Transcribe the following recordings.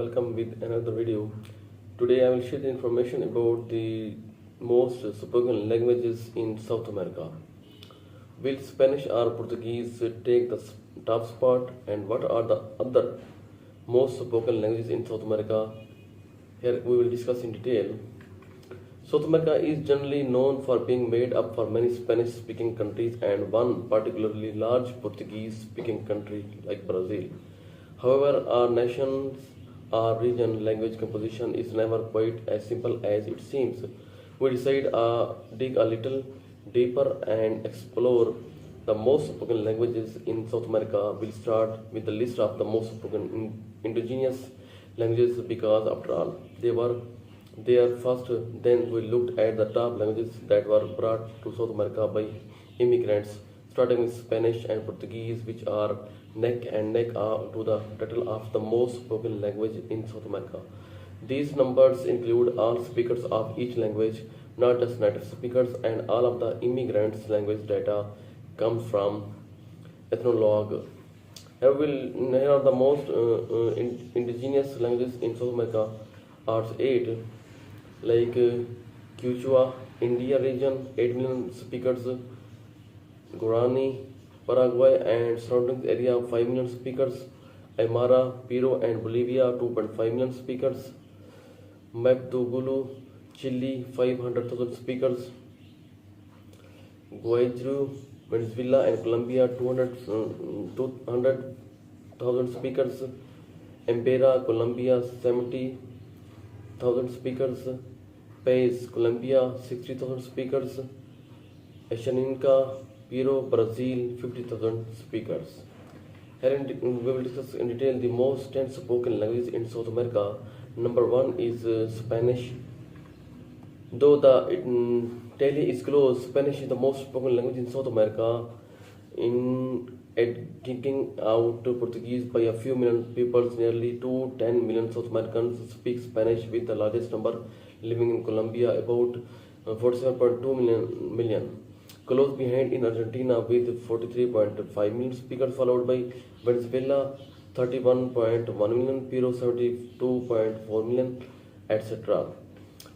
welcome with another video. Today I will share the information about the most spoken languages in South America. Will Spanish or Portuguese take the top spot, and what are the other most spoken languages in South America? Here we will discuss in detail. South America is generally known for being made up for many Spanish speaking countries and one particularly large Portuguese speaking country like Brazil. However, our nation's our region language composition is never quite as simple as it seems. We decide dig a little deeper and explore the most spoken languages in South America. We'll start with the list of the most spoken indigenous languages because after all they were there first. Then we looked at the top languages that were brought to South America by immigrants, starting with Spanish and Portuguese, which are neck and neck to the title of the most spoken language in South America. These numbers include all speakers of each language, not just native speakers, and all of the immigrants' language data comes from Ethnologue. Here are the most indigenous languages in South America are eight, like Quechua, India region, 8 million speakers, Guarani, Paraguay and surrounding area, 5 million speakers, Aymara, Peru and Bolivia, 2.5 million speakers, Mapudungun, Chile, 500,000 speakers, Guayru, Venezuela and Colombia, 200,000 speakers, Embera, Colombia, 70,000 speakers, Paz, Colombia, 60,000 speakers, Ashaninka, Peru, Brazil, 50,000 speakers. Here we will discuss in detail the most 10 spoken languages in South America. Number 1 is Spanish. Though the tally is close, Spanish is the most spoken language in South America, kicking out Portuguese by a few million people. Nearly 10 million South Americans speak Spanish, with the largest number living in Colombia, about 47.2 million. Close behind in Argentina with 43.5 million speakers, followed by Venezuela 31.1 million, Peru 72.4 million, etc.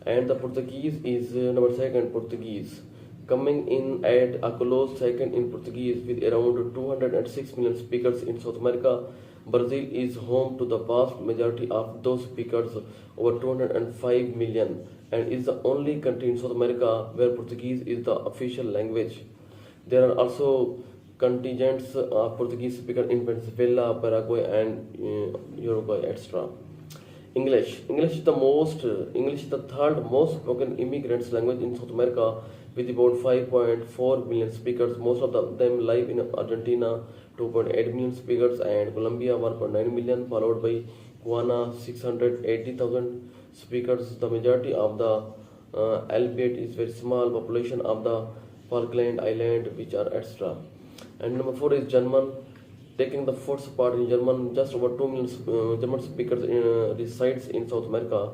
And the Portuguese is number second, Portuguese, coming in at a close second in Portuguese with around 206 million speakers in South America. Brazil is home to the vast majority of those speakers, over 205 million, and is the only country in South America where Portuguese is the official language. There are also contingents of Portuguese speakers in Venezuela, Paraguay, and Uruguay, etc. English is the third most spoken immigrants language in South America, with about 5.4 million speakers. Most of them live in Argentina, 2.8 million speakers, and Colombia, 1.9 million, followed by Guyana, 680,000 speakers. The majority of the albeit is very small population of the Falkland Island, which are extra. And number 4 is German. Taking the fourth spot in German, just over 2 million German speakers resides in South America.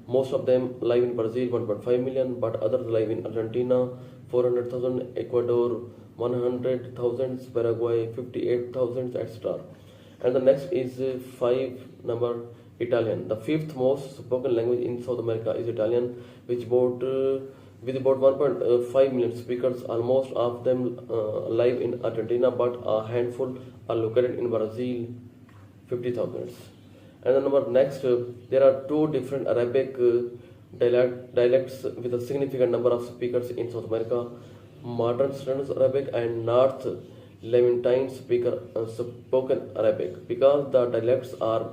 Most of them live in Brazil, 1.5 million, but others live in Argentina, 400,000, Ecuador, 100,000, Paraguay, 58,000, etc. And the next is number Italian. The fifth most spoken language in South America is Italian, with about 1.5 million speakers. Almost of them live in Argentina, but a handful are located in Brazil, 50,000. And the number next, there are two different Arabic dialects with a significant number of speakers in South America: Modern Standard Arabic and North Levantine spoken Arabic. Because the dialects are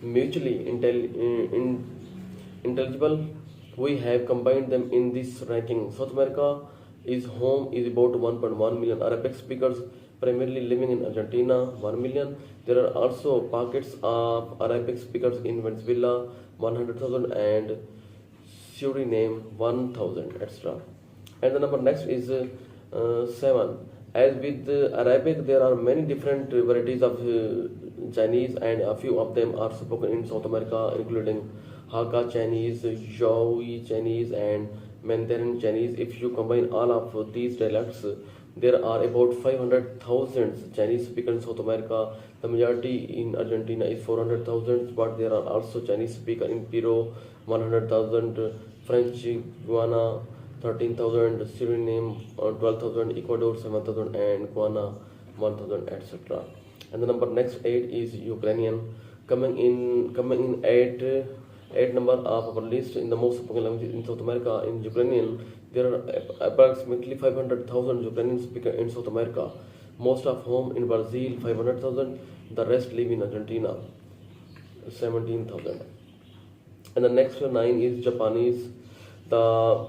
mutually intelligible, we have combined them in this ranking. South America is about 1.1 million Arabic speakers, primarily living in Argentina, 1 million. There are also pockets of Arabic speakers in Venezuela, 100,000, and Suriname, 1,000, etc. And the number next is 7. As with Arabic, there are many different varieties of Chinese, and a few of them are spoken in South America, including Hakka Chinese, Zhou Chinese, and Mandarin Chinese. If you combine all of these dialects, there are about 500,000 Chinese speakers in South America. The majority in Argentina is 400,000, but there are also Chinese speakers in Peru, 100,000, French Guiana, 13,000, Suriname, 12,000, Ecuador, 7,000, and Guiana, 1,000, etc. And the number next 8 is Ukrainian. Coming in eight number of our list in the most spoken languages in South America. In Ukrainian, there are approximately 500,000 Ukrainian speakers in South America, most of whom in Brazil 500,000. The rest live in Argentina, 17,000. And the next 9 is Japanese. The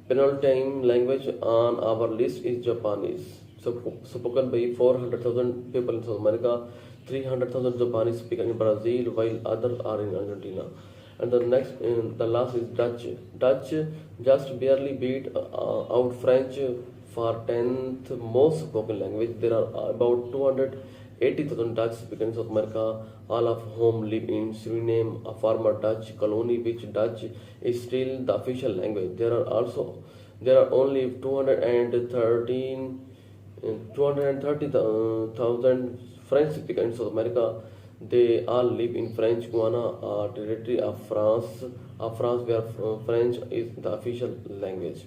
penultimate language on our list is Japanese. Spoken by 400,000 people in South America, 300,000 Japanese speakers in Brazil, while others are in Argentina. And the last is Dutch. Dutch just barely beat out French for 10th most spoken language. There are about 280,000 Dutch speakers in South America, all of whom live in Suriname, a former Dutch colony, which Dutch is still the official language. There are only 230,000 French speakers in South America. They all live in French Guiana, a territory of France, where French is the official language.